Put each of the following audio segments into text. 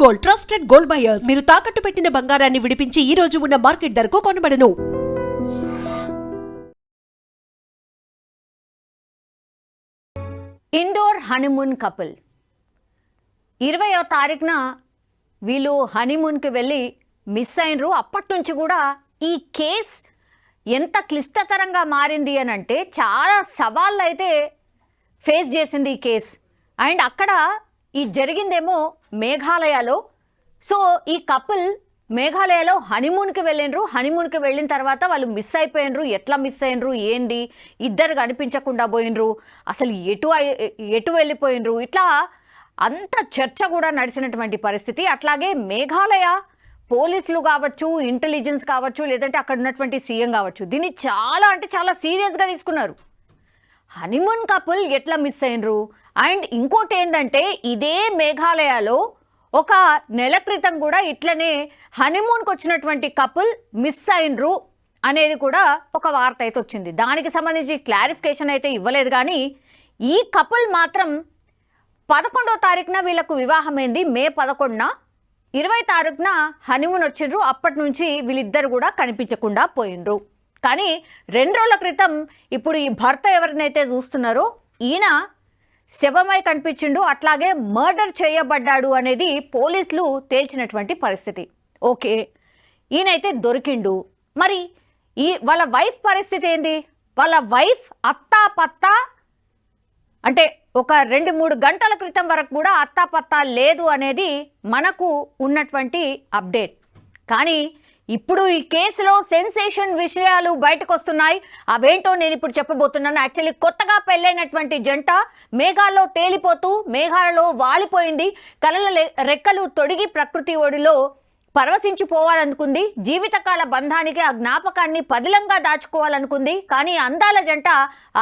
Gold, trusted gold buyers. మీరు తాకట్టు పెట్టిన బంగారాన్ని విడిపించి ఈ రోజు ఉన్న మార్కెట్ ధరకు కొనబడను. ఇండోర్ హనీమూన్ కపుల్ 20వ తారీఖున వీళ్ళు హనీమూన్కి వెళ్ళి మిస్ అయినరు. అప్పటి నుంచి కూడా ఈ కేస్ ఎంత క్లిష్టతరంగా మారింది అని అంటే చాలా సవాళ్ళు అయితే ఫేస్ చేసింది ఈ కేస్. అండ్ అక్కడ ఈ జరిగిందేమో మేఘాలయలో. సో ఈ కపుల్ మేఘాలయలో హనీమూన్కి వెళ్ళినరు. హనీమూన్కి వెళ్ళిన తర్వాత వాళ్ళు మిస్ అయిపోయినరు. ఎట్లా మిస్ అయినరు, ఏంది, ఇద్దరు కనిపించకుండా పోయినరు, అసలు ఎటు వెళ్ళిపోయినరు, ఇట్లా అంత చర్చ కూడా నడిచినటువంటి పరిస్థితి. అట్లాగే మేఘాలయ పోలీసులు కావచ్చు, ఇంటెలిజెన్స్ కావచ్చు, లేదంటే అక్కడ ఉన్నటువంటి సీఎం కావచ్చు, దీన్ని చాలా అంటే చాలా సీరియస్గా తీసుకున్నారు. హనీమూన్ కపుల్ ఎట్లా మిస్ అయినరు. అండ్ ఇంకోటి ఏంటంటే ఇదే మేఘాలయలో ఒక నెల క్రితం కూడా ఇట్లనే హనీమూన్కి వచ్చినటువంటి కపుల్ మిస్ అయినరు అనేది కూడా ఒక వార్త అయితే వచ్చింది. దానికి సంబంధించి క్లారిఫికేషన్ అయితే ఇవ్వలేదు. కానీ ఈ కపుల్ మాత్రం 11వ తారీఖున వీళ్ళకు వివాహమైంది. మే 11న 20వ తారీఖున హనీమూన్ వచ్చిండ్రు. అప్పటి నుంచి వీళ్ళిద్దరు కూడా కనిపించకుండా పోయినరు. కానీ 2 రోజుల క్రితం ఇప్పుడు ఈ భర్త ఎవరినైతే చూస్తున్నారో ఈయన శవమై కనిపించిండు, అట్లాగే మర్డర్ చేయబడ్డాడు అనేది పోలీసులు తేల్చినటువంటి పరిస్థితి. ఓకే, ఈయనైతే దొరికిండు. మరి వాళ్ళ వైఫ్ పరిస్థితి ఏంది? వాళ్ళ వైఫ్ అత్తాపత్తా అంటే ఒక 2-3 గంటల క్రితం వరకు కూడా అత్తాపత్తా లేదు అనేది మనకు ఉన్నటువంటి అప్డేట్. కానీ ఇప్పుడు ఈ కేసులో సెన్సేషన్ విషయాలు బయటకు వస్తున్నాయి. అవేంటో నేను ఇప్పుడు చెప్పబోతున్నాను. యాక్చువల్లీ కొత్తగా పెళ్ళైనటువంటి జంట మేఘాల్లో తేలిపోతూ మేఘాలలో వాలిపోయింది. కలల రెక్కలు తొడిగి ప్రకృతి ఒడిలో పరవశించిపోవాలనుకుంది. జీవితకాల బంధానికి ఆ జ్ఞాపకాన్ని పదిలంగా దాచుకోవాలనుకుంది. కానీ అందాల జంట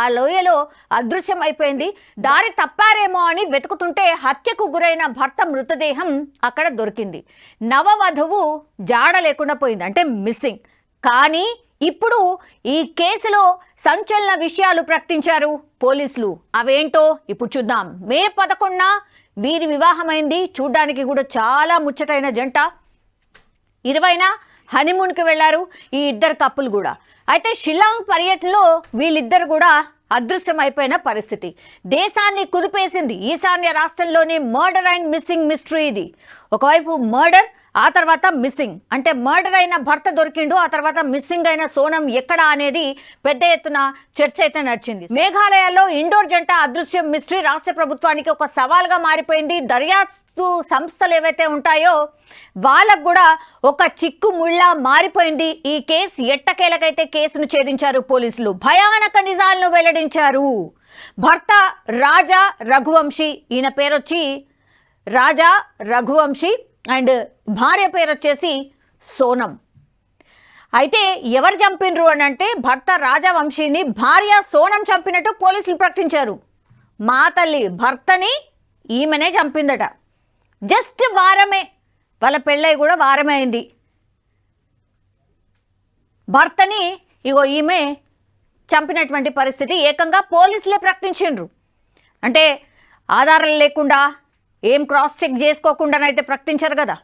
ఆ లోయలో అదృశ్యమైపోయింది. దారి తప్పారేమో అని వెతుకుతుంటే హత్యకు గురైన భర్త మృతదేహం అక్కడ దొరికింది. నవవధువు జాడ లేకుండా పోయింది, అంటే మిస్సింగ్. కానీ ఇప్పుడు ఈ కేసులో సంచలన విషయాలు ప్రకటించారు పోలీసులు. అవేంటో ఇప్పుడు చూద్దాం. మే 11న వీరి వివాహమైంది. చూడ్డానికి కూడా చాలా ముచ్చటైన జంట. 20న హనీమూన్కి వెళ్ళారు ఈ ఇద్దరు కప్పులు కూడా. అయితే షిల్లాంగ్ పర్యటనలో వీళ్ళిద్దరు కూడా అదృశ్యం అయిపోయిన పరిస్థితి దేశాన్ని కుదిపేసింది. ఈశాన్య రాష్ట్రంలోని మర్డర్ అండ్ మిస్సింగ్ మిస్టరీ ఇది. ఒకవైపు మర్డర్, ఆ తర్వాత మిస్సింగ్. అంటే మర్డర్ అయిన భర్త దొరికిండు, ఆ తర్వాత మిస్సింగ్ అయిన సోనం ఎక్కడా అనేది పెద్ద ఎత్తున చర్చ అయితే నడిచింది. మేఘాలయలో ఇండోర్ జంట అదృశ్యం మిస్టరీ రాష్ట్ర ప్రభుత్వానికి ఒక సవాల్గా మారిపోయింది. దర్యాప్తు సంస్థలు ఏవైతే ఉంటాయో వాళ్ళకు కూడా ఒక చిక్కు ముళ్ళ మారిపోయింది. ఈ కేసు ఎట్టకేలకైతే కేసును ఛేదించారు పోలీసులు. భయానక నిజాలను వెల్లడించారు. భర్త రాజా రఘువంశీ, ఈయన పేరు వచ్చి రాజా రఘువంశీ అండ్ భార్య పేరు వచ్చేసి సోనం. అయితే ఎవరు చంపినరు అని అంటే భర్త రాజవంశీని భార్య సోనం చంపినట్టు పోలీసులు ప్రకటించారు. మా తల్లి, భర్తని ఈమెనే చంపిందట. జస్ట్ వారమే, వాళ్ళ పెళ్ళై కూడా వారమే అయింది. భర్తని ఇగో ఈమె చంపినటువంటి పరిస్థితి ఏకంగా పోలీసులే ప్రకటించిండ్రు. అంటే ఆధారాలు లేకుండా, ఏం క్రాస్ చెక్ చేసుకోకుండానైతే ప్రకటించారు కదా.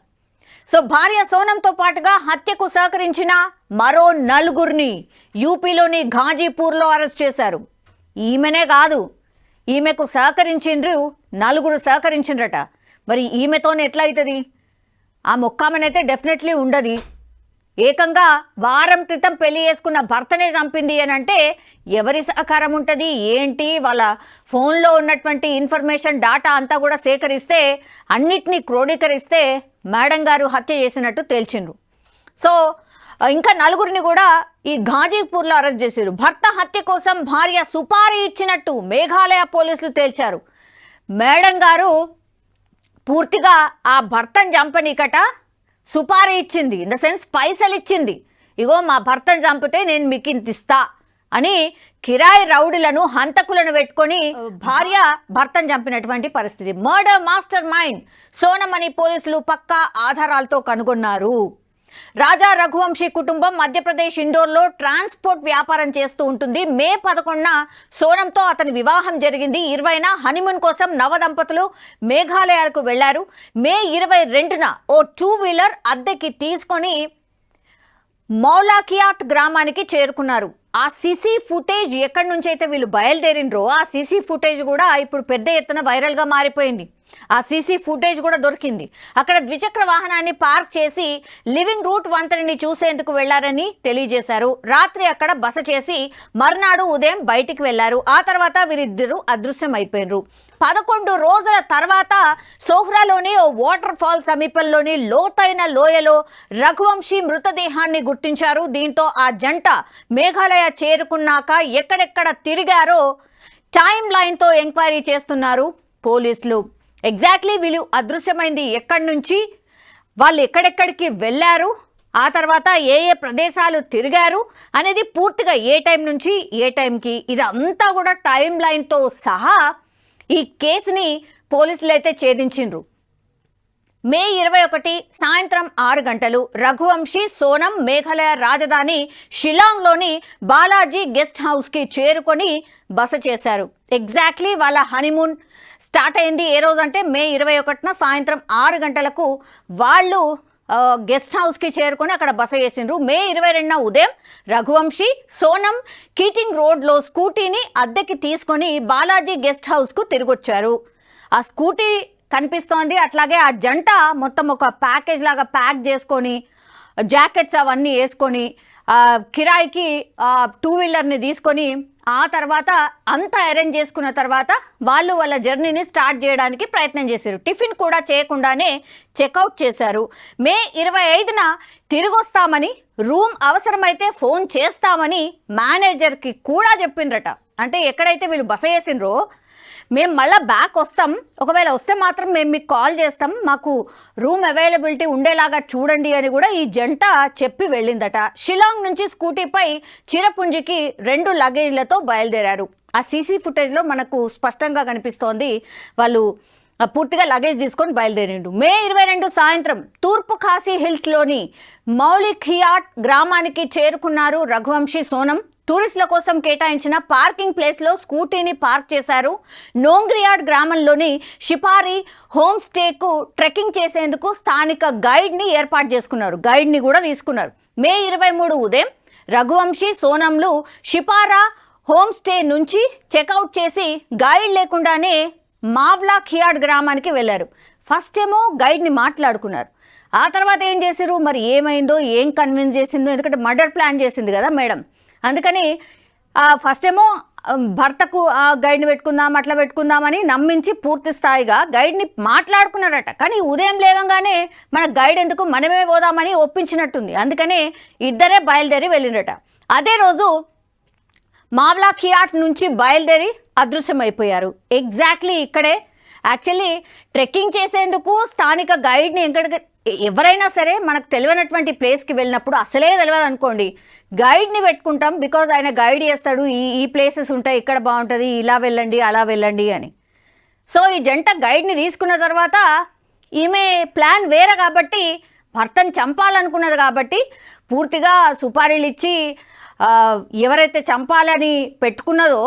సో భార్య సోనంతో పాటుగా హత్యకు సహకరించిన మరో 4గురిని యూపీలోని ఘాజీపూర్లో అరెస్ట్ చేశారు. ఈమెనే కాదు, ఈమెకు సహకరించిండ్రు 4 సహకరించిండ్రట. మరి ఈమెతోనే ఎట్లా అవుతుంది? ఆ మొక్కామనైతే డెఫినెట్లీ ఉండదు. ఏకంగా వారం క్రితం పెళ్లి చేసుకున్న భర్తనే చంపింది అని అంటే ఎవరి సహకారం ఉంటుంది ఏంటి? వాళ్ళ ఫోన్లో ఉన్నటువంటి ఇన్ఫర్మేషన్, డాటా అంతా కూడా సేకరిస్తే, అన్నిటినీ క్రోడీకరిస్తే మేడం గారు హత్య చేసినట్టు తేల్చిండ్రు. సో ఇంకా 4గురిని కూడా ఈ ఘాజీపూర్లో అరెస్ట్ చేశారు. భర్త హత్య కోసం భార్య సుపారీ ఇచ్చినట్టు మేఘాలయ పోలీసులు తేల్చారు. మేడం గారు పూర్తిగా ఆ భర్తను చంపనీకట సుపారీ ఇచ్చింది, ఇన్ ద సెన్స్ పైసలు ఇచ్చింది. ఇగో మా భర్తను చంపితే నేను మీకు ఇంత ఇస్తా అని కిరాయి రౌడీలను, హంతకులను పెట్టుకొని భార్య భర్తను చంపినటువంటి పరిస్థితి. మర్డర్ మాస్టర్ మైండ్ సోనం అని పోలీసులు పక్కా ఆధారాలతో కనుగొన్నారు. రాజా రఘువంశీ కుటుంబం మధ్యప్రదేశ్ ఇండోర్లో ట్రాన్స్పోర్ట్ వ్యాపారం చేస్తూ ఉంటుంది. మే 11న సోనంతో అతని వివాహం జరిగింది. 20న హనీమూన్ కోసం నవదంపతులు మేఘాలయాలకు వెళ్లారు. మే 22న ఓ 2-వీలర్ అద్దెకి తీసుకొని మౌలాకియాత్ గ్రామానికి చేరుకున్నారు. ఆ సీసీ ఫుటేజ్ ఎక్కడి నుంచి అయితే వీళ్ళు బయలుదేరినరో ఆ సీసీ ఫుటేజ్ కూడా ఇప్పుడు పెద్ద ఎత్తున వైరల్గా మారిపోయింది. ఆ సీసీ ఫుటేజ్ కూడా దొరికింది. అక్కడ ద్విచక్ర వాహనాన్ని పార్క్ చేసి లివింగ్ రూట్ వంతెనని చూసేందుకు వెళ్లారని తెలియజేశారు. రాత్రి అక్కడ బస చేసి మర్నాడు ఉదయం బయటికి వెళ్లారు. ఆ తర్వాత వీరిద్దరూ అదృశ్యం అయిపోయినరు. 11 రోజుల తర్వాత సోహ్రాలోని ఓ వాటర్ ఫాల్ సమీపంలోని లోతైన లోయలో రఘువంశీ మృతదేహాన్ని గుర్తించారు. దీంతో ఆ జంట మేఘాలయ చేరుకున్నాక ఎక్కడెక్కడ తిరిగారో టైం లైన్తో ఎంక్వైరీ చేస్తున్నారు పోలీసులు. ఎగ్జాక్ట్లీ వీళ్ళు అదృశ్యమైంది ఎక్కడి నుంచి, వాళ్ళు ఎక్కడెక్కడికి వెళ్ళారు, ఆ తర్వాత ఏ ఏ ప్రదేశాలు తిరిగారు అనేది పూర్తిగా ఏ టైం నుంచి ఏ టైంకి ఇదంతా కూడా టైం లైన్తో సహా ఈ కేసుని పోలీసులు అయితే ఛేదించిండ్రు. మే 21 సాయంత్రం 6 గంటలు రఘువంశీ సోనం మేఘాలయ రాజధాని షిలాంగ్లోని బాలాజీ గెస్ట్ హౌస్కి చేరుకొని బస చేశారు. ఎగ్జాక్ట్లీ వాళ్ళ హనీమూన్ స్టార్ట్ అయింది ఏ రోజు అంటే మే 21న సాయంత్రం 6 గంటలకు వాళ్ళు గెస్ట్ హౌస్కి చేరుకొని అక్కడ బస చేసిండ్రు. మే 22న ఉదయం రఘువంశీ సోనం కీటింగ్ రోడ్లో స్కూటీని అద్దెకి తీసుకొని బాలాజీ గెస్ట్ హౌస్కు తిరిగొచ్చారు. ఆ స్కూటీ కనిపిస్తోంది. అట్లాగే ఆ జంట మొత్తం ఒక ప్యాకేజ్ లాగా ప్యాక్ చేసుకొని జాకెట్స్ అవన్నీ వేసుకొని కిరాయికి 2-వీలర్ని తీసుకొని ఆ తర్వాత అంతా అరేంజ్ చేసుకున్న తర్వాత వాళ్ళు వాళ్ళ జర్నీని స్టార్ట్ చేయడానికి ప్రయత్నం చేశారు. టిఫిన్ కూడా చేయకుండానే చెక్అవుట్ చేశారు. మే 25న తిరిగి వస్తామని, రూమ్ అవసరమైతే ఫోన్ చేస్తామని మేనేజర్కి కూడా చెప్పిండ్రట. అంటే ఎక్కడైతే వీళ్ళు బస చేసిండ్రో మేము మళ్ళీ బ్యాక్ వస్తాం, ఒకవేళ వస్తే మాత్రం మేము మీకు కాల్ చేస్తాం, మాకు రూమ్ అవైలబిలిటీ ఉండేలాగా చూడండి అని కూడా ఈ జంట చెప్పి వెళ్ళిందట. షిలాంగ్ నుంచి స్కూటీపై చిరపుంజికి 2 లగేజ్లతో బయలుదేరారు. ఆ సీసీ ఫుటేజ్లో మనకు స్పష్టంగా కనిపిస్తోంది వాళ్ళు పూర్తిగా లగేజ్ తీసుకొని బయలుదేరిండు. మే 22 సాయంత్రం తూర్పు ఖాసీ హిల్స్లోని మౌలిఖియాట్ గ్రామానికి చేరుకున్నారు రఘువంశీ సోనం. టూరిస్టుల కోసం కేటాయించిన పార్కింగ్ ప్లేస్లో స్కూటీని పార్క్ చేశారు. నోంగ్రియాడ్ గ్రామంలోని షిపారి హోమ్ స్టేకు ట్రెక్కింగ్ చేసేందుకు స్థానిక గైడ్ని ఏర్పాటు చేసుకున్నారు. గైడ్ని కూడా తీసుకున్నారు. మే 23 ఉదయం రఘువంశీ సోనంలు షిపారా హోమ్ స్టే నుంచి చెక్అవుట్ చేసి గైడ్ లేకుండానే మావ్లాఖియాడ్ గ్రామానికి వెళ్ళారు. ఫస్ట్ ఏమో గైడ్ని మాట్లాడుకున్నారు. ఆ తర్వాత ఏం చేశారు మరి, ఏమైందో ఏం కన్విన్స్ చేసిందో, ఎందుకంటే మర్డర్ ప్లాన్ చేసింది కదా మేడం, అందుకని ఫస్ట్ ఏమో భర్తకు ఆ గైడ్ని పెట్టుకుందాం అట్లా పెట్టుకుందామని నమ్మించి పూర్తి స్థాయిగా గైడ్ని మాట్లాడుకున్నారట. కానీ ఉదయం లేవగానే మన గైడ్ ఎందుకు మనమే పోదామని ఒప్పించినట్టుంది. అందుకనే ఇద్దరే బయలుదేరి వెళ్ళిండట. అదే రోజు మావ్లాఖియాట్ నుంచి బయలుదేరి అదృశ్యమైపోయారు. ఎగ్జాక్ట్లీ ఇక్కడే యాక్చువల్లీ ట్రెక్కింగ్ చేసేందుకు స్థానిక గైడ్ని ఎవరైనా సరే మనకు తెలియనటువంటి ప్లేస్కి వెళ్ళినప్పుడు అసలే తెలియదు అనుకోండి, గైడ్ని పెట్టుకుంటాం. బికాజ్ ఆయన గైడ్ చేస్తాడు, ఈ ప్లేసెస్ ఉంటాయి, ఇక్కడ బాగుంటుంది, ఇలా వెళ్ళండి అలా వెళ్ళండి అని. సో ఈ జంట గైడ్ని తీసుకున్న తర్వాత ఈమె ప్లాన్ వేరే కాబట్టి, భర్తను చంపాలనుకున్నది కాబట్టి పూర్తిగా సుపారీలు ఇచ్చి ఎవరైతే చంపాలని పెట్టుకున్నదో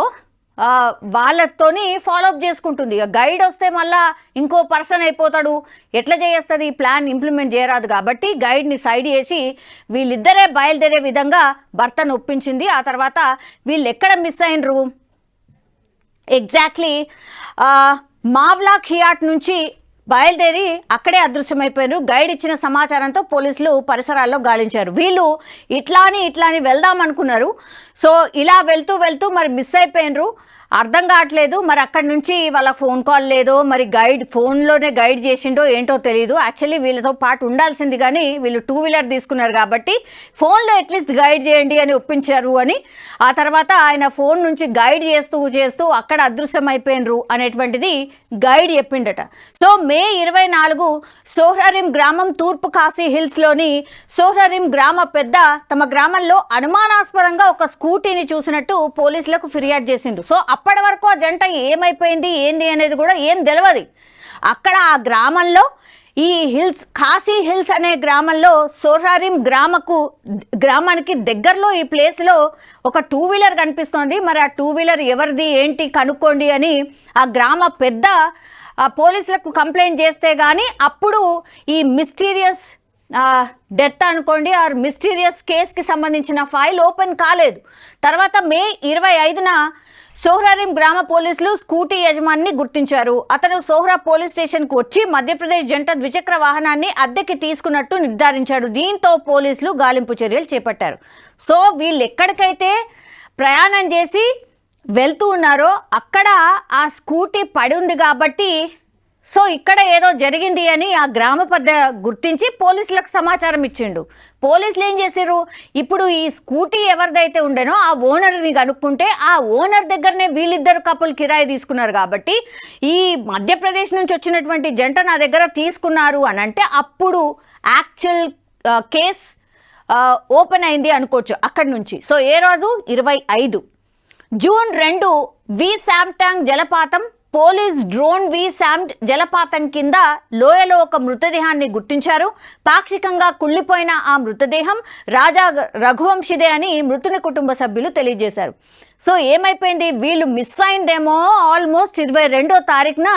వాళ్ళతోని ఫాలోఅప్ చేసుకుంటుంది. ఇక గైడ్ వస్తే మళ్ళా ఇంకో పర్సన్ అయిపోతాడు, ఎట్లా చేస్తుంది, ఈ ప్లాన్ ఇంప్లిమెంట్ చేయరాదు కాబట్టి గైడ్ని సైడ్ చేసి వీళ్ళిద్దరే బయలుదేరే విధంగా భర్తను ఒప్పించింది. ఆ తర్వాత వీళ్ళు ఎక్కడ మిస్ అయినరు, ఎగ్జాక్ట్లీ మావ్లాఖియాట్ నుంచి బయలుదేరి అక్కడే అదృశ్యమైపోయారు. గైడ్ ఇచ్చిన సమాచారంతో పోలీసులు పరిసరాల్లో గాలించారు. వీళ్ళు ఇట్లాని వెళ్దాం అనుకున్నారు. సో ఇలా వెళ్తూ మరి మిస్ అయిపోయినరు, అర్థం కావట్లేదు. మరి అక్కడి నుంచి వాళ్ళ ఫోన్ కాల్ లేదో, మరి గైడ్ ఫోన్లోనే గైడ్ చేసిండో ఏంటో తెలియదు. యాక్చువల్లీ వీళ్ళతో పాటు ఉండాల్సింది కానీ వీళ్ళు 2-వీలర్ తీసుకున్నారు కాబట్టి ఫోన్లో అట్లీస్ట్ గైడ్ చేయండి అని ఒప్పించారు అని. ఆ తర్వాత ఆయన ఫోన్ నుంచి గైడ్ చేస్తూ అక్కడ అదృశ్యమైపోయినరు అనేటువంటిది గైడ్ చెప్పిండట. సో మే 24 సోహ్రారిం గ్రామం తూర్పు ఖాసీ హిల్స్లోని సోహ్రారిం గ్రామ పెద్ద తమ గ్రామంలో అనుమానాస్పదంగా ఒక స్కూటీని చూసినట్టు పోలీసులకు ఫిర్యాదు చేసిండు. సో అప్పటి వరకు ఆ జంట ఏమైపోయింది ఏంది అనేది కూడా ఏం తెలియదు. అక్కడ ఆ గ్రామంలో ఈ ఖాసీ హిల్స్ అనే గ్రామంలో సోహ్రారిం గ్రామానికి దగ్గరలో ఈ ప్లేస్లో ఒక 2 వీలర్ కనిపిస్తోంది. మరి ఆ 2 వీలర్ ఎవరిది ఏంటి కనుక్కోండి అని ఆ గ్రామ పెద్ద పోలీసులకు కంప్లైంట్ చేస్తే కానీ అప్పుడు ఈ మిస్టీరియస్ డెత్ అనుకోండి ఆర్ మిస్టీరియస్ కేసుకి సంబంధించిన ఫైల్ ఓపెన్ కాలేదు. తర్వాత మే 25న సోహ్రారిం గ్రామ పోలీసులు స్కూటీ యజమానిని గుర్తించారు. అతను సోహ్రా పోలీస్ స్టేషన్కు వచ్చి మధ్యప్రదేశ్ జంట ద్విచక్ర వాహనాన్ని అద్దెకి తీసుకున్నట్టు నిర్ధారించాడు. దీంతో పోలీసులు గాలింపు చర్యలు చేపట్టారు. సో వీళ్ళు ఎక్కడికైతే ప్రయాణం చేసి వెళ్తూ ఉన్నారో అక్కడ ఆ స్కూటీ పడి ఉంది కాబట్టి సో ఇక్కడ ఏదో జరిగింది అని ఆ గ్రామ పెద్ద గుర్తించి పోలీసులకు సమాచారం ఇచ్చిండు. పోలీసులు ఏం చేశారు, ఇప్పుడు ఈ స్కూటీ ఎవరిదైతే ఉండేనో ఆ ఓనర్ని కనుక్కుంటే ఆ ఓనర్ దగ్గరనే వీళ్ళిద్దరు కపుల్ కిరాయి తీసుకున్నారు కాబట్టి ఈ మధ్యప్రదేశ్ నుంచి వచ్చినటువంటి జంట నా దగ్గర తీసుకున్నారు అని అంటే అప్పుడు యాక్చువల్ కేస్ ఓపెన్ అయింది అనుకోవచ్చు అక్కడి నుంచి. సో ఏ రోజు 25 జూన్ 2 వి శామ్టాంగ్ జలపాతం పోలీస్ డ్రోన్ వి శామ్డ్ జలపాతం కింద లోయలో ఒక మృతదేహాన్ని గుర్తించారు. పాక్షికంగా కుళ్ళిపోయిన ఆ మృతదేహం రాజా రఘువంశిదే అని మృతుని కుటుంబ సభ్యులు తెలియజేశారు. సో ఏమైపోయింది, వీళ్ళు మిస్ అయిందేమో ఆల్మోస్ట్ 22వ తారీఖున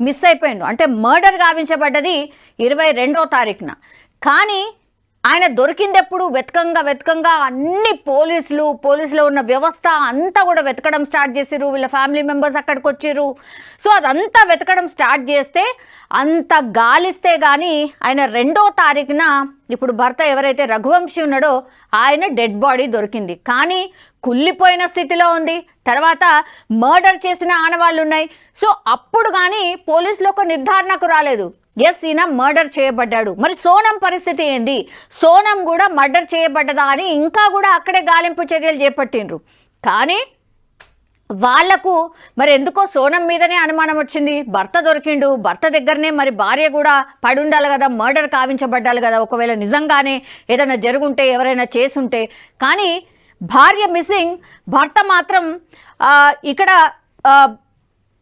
మిస్ అయిపోయిండు. అంటే మర్డర్ గావించబడ్డది 22వ తారీఖున. కానీ ఆయన దొరికిందెప్పుడు వెతకంగా అన్ని పోలీసులో ఉన్న వ్యవస్థ అంతా కూడా వెతకడం స్టార్ట్ చేసిరు. వీళ్ళ ఫ్యామిలీ మెంబర్స్ అక్కడికి వచ్చిర్రు. సో అదంతా వెతకడం స్టార్ట్ చేస్తే అంత గాలిస్తే కానీ ఆయన 2వ తారీఖున ఇప్పుడు భర్త ఎవరైతే రఘువంశీ ఉన్నాడో ఆయన డెడ్ బాడీ దొరికింది. కానీ కుళ్ళిపోయిన స్థితిలో ఉంది. తర్వాత మర్డర్ చేసిన ఆనవాళ్ళు ఉన్నాయి. సో అప్పుడు కానీ పోలీసులు ఒక నిర్ధారణకు రాలేదు, ఎస్ ఈయన మర్డర్ చేయబడ్డాడు. మరి సోనం పరిస్థితి ఏంది, సోనం కూడా మర్డర్ చేయబడ్డదా అని ఇంకా కూడా అక్కడే గాలింపు చర్యలు చేపట్టిండ్రు. కానీ వాళ్లకు మరి ఎందుకో సోనం మీదనే అనుమానం వచ్చింది. భర్త దొరికిండు, భర్త దగ్గరనే మరి భార్య కూడా పడి ఉండాలి కదా, మర్డర్ కావించబడ్డాలి కదా, ఒకవేళ నిజంగానే ఏదైనా జరుగుంటే ఎవరైనా చేసుంటే. కానీ భార్య మిస్సింగ్, భర్త మాత్రం ఇక్కడ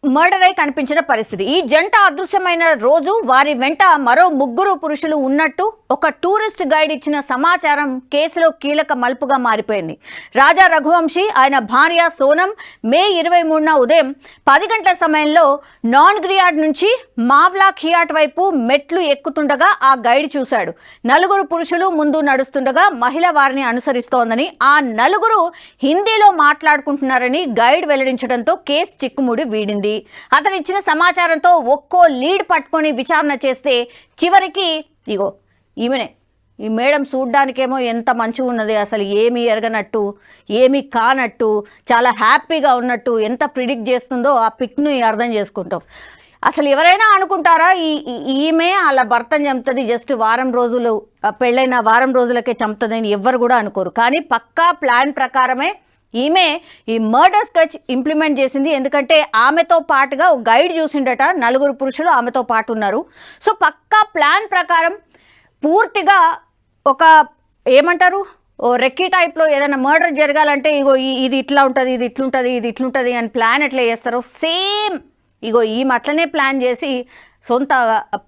మర్డర్ అయి కనిపించిన పరిస్థితి. ఈ జంట అదృశ్యమైన రోజు వారి వెంట మరో 3 పురుషులు ఉన్నట్టు ఒక టూరిస్ట్ గైడ్ ఇచ్చిన సమాచారం కేసులో కీలక మలుపుగా మారిపోయింది. రాజా రఘువంశీ ఆయన భార్య సోనం మే 23న ఉదయం 10 గంటల సమయంలో నాన్గ్రియాడ్ నుంచి మావ్లా ఖియాట్ వైపు మెట్లు ఎక్కుతుండగా ఆ గైడ్ చూశాడు. 4 పురుషులు ముందు నడుస్తుండగా మహిళ వారిని అనుసరిస్తోందని, ఆ 4 హిందీలో మాట్లాడుకుంటున్నారని గైడ్ వెల్లడించడంతో కేసు చిక్కుముడి వీడింది. అతను ఇచ్చిన సమాచారంతో ఒక్కో లీడ్ పట్టుకొని విచారణ చేస్తే చివరికి ఇగో ఈమెనే, ఈ మేడం చూడ్డానికేమో ఎంత మంచిగా ఉన్నది, అసలు ఏమీ ఎరగనట్టు ఏమీ కానట్టు చాలా హ్యాపీగా ఉన్నట్టు ఎంత ప్రిడిక్ట్ చేస్తుందో ఆ పిక్ను అర్థం చేసుకుంటాం. అసలు ఎవరైనా అనుకుంటారా ఈమె వాళ్ళ భర్తను చంపుతుంది, జస్ట్ వారం రోజులు పెళ్ళైన వారం రోజులకే చంపుతుందని ఎవ్వరు కూడా అనుకోరు. కానీ పక్కా ప్లాన్ ప్రకారమే ఈమె ఈ మర్డర్ స్కెచ్ ఇంప్లిమెంట్ చేసింది. ఎందుకంటే ఆమెతో పాటుగా ఒక గైడ్ చూసిండట, 4 పురుషులు ఆమెతో పాటు ఉన్నారు. సో పక్కా ప్లాన్ ప్రకారం పూర్తిగా ఒక ఏమంటారు ఓ రెక్కీ టైప్లో ఏదైనా మర్డర్ జరగాలంటే ఇగో ఇది ఇట్లా ఉంటుంది, ఇది ఇట్లుంటుంది, ఇది ఇట్లుంటుంది అని ప్లాన్ ఎట్లా చేస్తారో సేమ్ ఇగో ఈమె అట్లనే ప్లాన్ చేసి సొంత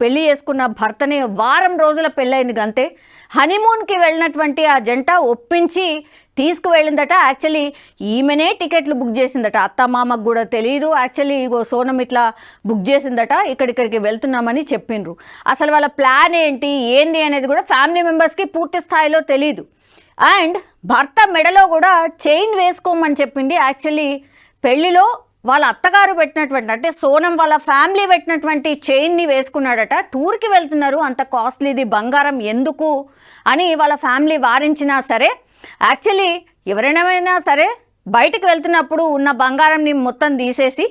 పెళ్లి చేసుకున్న భర్తనే వారం రోజుల పెళ్ళైంది అంతే. హనీమూన్కి వెళ్ళినటువంటి ఆ జంట ఒప్పించి తీసుకువెళ్ళిందట. యాక్చువల్లీ ఈమెనే టికెట్లు బుక్ చేసిందట, అత్తమామకు కూడా తెలియదు. యాక్చువల్లీ ఇగో సోనం ఇట్లా బుక్ చేసిందట, ఇక్కడికి వెళ్తున్నామని చెప్పిండ్రు. అసలు వాళ్ళ ప్లాన్ ఏంది అనేది కూడా ఫ్యామిలీ మెంబర్స్కి పూర్తి స్థాయిలో తెలీదు. అండ్ భర్త మెడలో కూడా చైన్ వేసుకోమని చెప్పింది. యాక్చువల్లీ పెళ్లిలో వాళ్ళ అత్తగారు పెట్టినటువంటి అంటే సోనం వాళ్ళ ఫ్యామిలీ పెట్టినటువంటి చైన్ని వేసుకున్నాడట. టూర్కి వెళ్తున్నారు, అంత కాస్ట్లీది బంగారం ఎందుకు అని వాళ్ళ ఫ్యామిలీ వారించినా సరే యాక్చువల్లీ ఎవరైనా సరే బయటకు వెళ్తున్నప్పుడు ఉన్న బంగారంని మొత్తం తీసేసి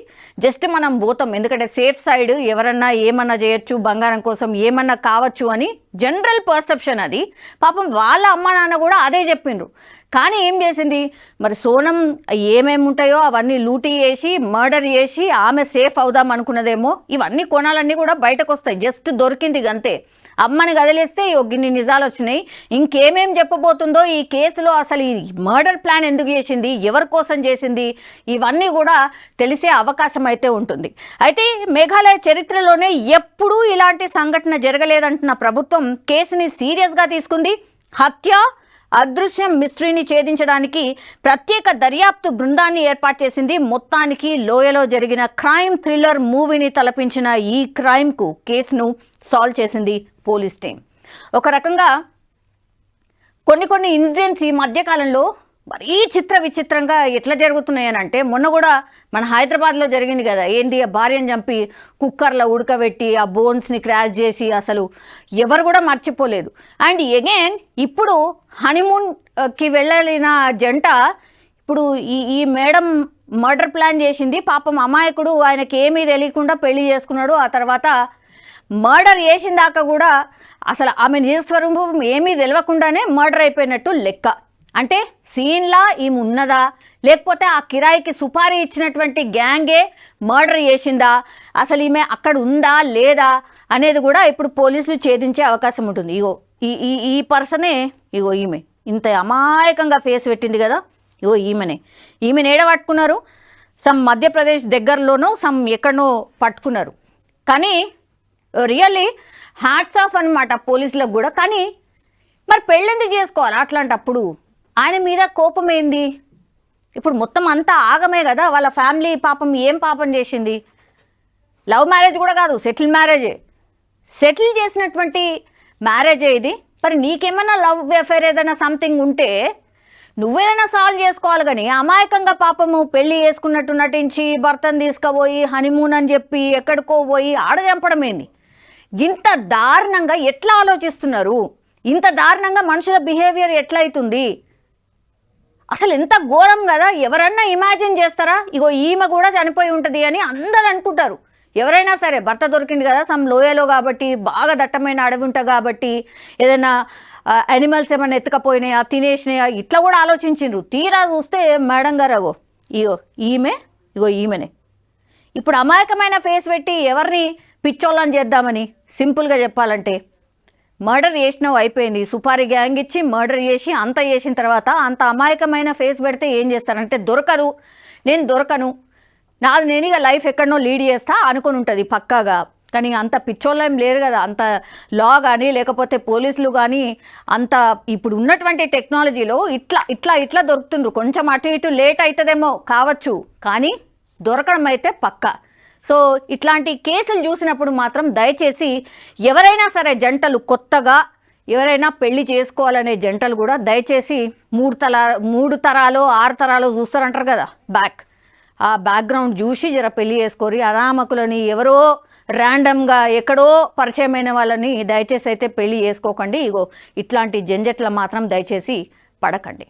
జస్ట్ మనం పోతాం, ఎందుకంటే సేఫ్ సైడ్ ఎవరన్నా ఏమన్నా చేయొచ్చు, బంగారం కోసం ఏమన్నా కావచ్చు అని జనరల్ పర్సెప్షన్ అది. పాపం వాళ్ళ అమ్మ నాన్న కూడా అదే చెప్పిండ్రు. కానీ ఏం చేసింది మరి సోనం ఏమేమి ఉంటాయో అవన్నీ లూటీ చేసి మర్డర్ చేసి ఆమె సేఫ్ అవుదాం అనుకున్నదేమో. ఇవన్నీ కొనాలన్నీ కూడా బయటకు వస్తాయి, జస్ట్ దొరికింది అంతే. అమ్మని కదిలేస్తే ఇన్ని నిజాలు వచ్చినాయి. ఇంకేమేం చెప్పబోతుందో ఈ కేసులో, అసలు ఈ మర్డర్ ప్లాన్ ఎందుకు చేసింది, ఎవరి కోసం చేసింది, ఇవన్నీ కూడా తెలిసే అవకాశం అయితే ఉంటుంది. అయితే మేఘాలయ చరిత్రలోనే ఎప్పుడూ ఇలాంటి సంఘటన జరగలేదంటున్న ప్రభుత్వం కేసుని సీరియస్గా తీసుకుంది. హత్య, అదృశ్యం మిస్టరీని ఛేదించడానికి ప్రత్యేక దర్యాప్తు బృందాన్ని ఏర్పాటు చేసింది. మొత్తానికి లోయలో జరిగిన క్రైమ్ థ్రిల్లర్ మూవీని తలపించిన ఈ క్రైమ్కు కేసును సాల్వ్ చేసింది పోలీస్ టీం. ఒక రకంగా కొన్ని ఇన్సిడెంట్స్ ఈ మధ్యకాలంలో మరీ విచిత్రంగా ఎట్లా జరుగుతున్నాయని అంటే, మొన్న కూడా మన హైదరాబాద్లో జరిగింది కదా, ఏంటి భార్యను చంపి కుక్కర్లో ఉడకబెట్టి ఆ బోన్స్ని క్రాష్ చేసి అసలు ఎవరు కూడా మర్చిపోలేదు. అండ్ అగైన్ ఇప్పుడు హనీమూన్కి వెళ్ళిన జంట ఇప్పుడు ఈ మేడం మర్డర్ ప్లాన్ చేసింది. పాపం అమాయకుడు, ఆయనకి ఏమీ తెలియకుండా పెళ్లి చేసుకున్నాడు. ఆ తర్వాత మర్డర్ చేసిన దాకా కూడా అసలు ఆమె నిజ స్వరూపం ఏమీ తెలియకుండానే మర్డర్ అయిపోయినట్టు లెక్క. అంటే సీన్లా ఈమె ఉన్నదా, లేకపోతే ఆ కిరాయికి సుపారీ ఇచ్చినటువంటి గ్యాంగే మర్డర్ చేసిందా, అసలు ఈమె అక్కడ ఉందా లేదా అనేది కూడా ఇప్పుడు పోలీసులు ఛేదించే అవకాశం ఉంటుంది. ఇగో ఈ పర్సనే, ఇగో ఈమె ఇంత అమాయకంగా ఫేస్ పెట్టింది కదా, ఇగో ఈమెను ఏడ పట్టుకున్నారు, సమ్ మధ్యప్రదేశ్ దగ్గరలోనో సమ్ ఎక్కడనో పట్టుకున్నారు. కానీ రియల్లీ హ్యాట్స్ ఆఫ్ అనమాట పోలీసులకు కూడా. కానీ మరి పెళ్ళెందుకు చేసుకోవాలి అట్లాంటప్పుడు? ఆయన మీద కోపం ఏంది? ఇప్పుడు మొత్తం అంతా ఆగమే కదా, వాళ్ళ ఫ్యామిలీ పాపం ఏం పాపం చేసింది? లవ్ మ్యారేజ్ కూడా కాదు, సెటిల్ మ్యారేజే, సెటిల్ చేసినటువంటి మ్యారేజే ఇది. మరి నీకేమన్నా లవ్ అఫేర్ ఏదైనా సంథింగ్ ఉంటే నువ్వేదైనా సాల్వ్ చేసుకోవాలి. కానీ అమాయకంగా పాపము పెళ్లి చేసుకున్నట్టు నటించి భర్తను తీసుకుపోయి హనీమూన్ అని చెప్పి ఎక్కడికో పోయి ఆడ చంపడం ఏంది? ఇంత దారుణంగా ఎట్లా ఆలోచిస్తున్నారు? ఇంత దారుణంగా మనుషుల బిహేవియర్ ఎట్లయితుంది? అసలు ఎంత ఘోరం కదా. ఎవరన్నా ఇమాజిన్ చేస్తారా? ఇగో ఈమె కూడా చనిపోయి ఉంటుంది అని అందరూ అనుకుంటారు. ఎవరైనా సరే భర్త దొరికింది కదా సమ్ లోయలో కాబట్టి, బాగా దట్టమైన అడవి ఉంటుంది కాబట్టి, ఏదైనా యానిమల్స్ ఏమైనా ఎత్తుకపోయినాయా, తినేసినాయా, ఇట్లా కూడా ఆలోచించిండ్రు. తీరా చూస్తే మేడం గారు ఈమెనే ఇప్పుడు అమాయకమైన ఫేస్ పెట్టి ఎవరిని పిచ్చోళ్ళని చేద్దామని, సింపుల్గా చెప్పాలంటే మర్డర్ చేసినావు అయిపోయింది. సుపారీ గ్యాంగ్ ఇచ్చి మర్డర్ చేసి అంత చేసిన తర్వాత అంత అమాయకమైన ఫేస్ పెడితే ఏం చేస్తారంటే, నేను దొరకను, నేను ఇక లైఫ్ ఎక్కడనో లీడ్ చేస్తా అనుకుని ఉంటుంది పక్కాగా. కానీ అంత పిచ్చోళ్ళు ఏం లేరు కదా, అంత లా కానీ లేకపోతే పోలీసులు కానీ అంత ఇప్పుడు ఉన్నటువంటి టెక్నాలజీలో ఇట్లా దొరుకుతుండ్రు. కొంచెం అటు ఇటు లేట్ అవుతుందేమో కావచ్చు, కానీ దొరకడం అయితే పక్కా. సో ఇట్లాంటి కేసులు చూసినప్పుడు మాత్రం దయచేసి ఎవరైనా సరే జంటలు, కొత్తగా ఎవరైనా పెళ్లి చేసుకోవాలనే జంటలు కూడా దయచేసి 3 తరాలు 6 తరాలు చూస్తారంటారు కదా, ఆ బ్యాక్గ్రౌండ్ చూసి జర పెళ్లి చేసుకోరి. అనామకులని ఎవరో ర్యాండమ్గా ఎక్కడో పరిచయమైన వాళ్ళని దయచేసి అయితే పెళ్లి చేసుకోకండి. ఇగో ఇట్లాంటి జంజట్ల మాత్రం దయచేసి పడకండి.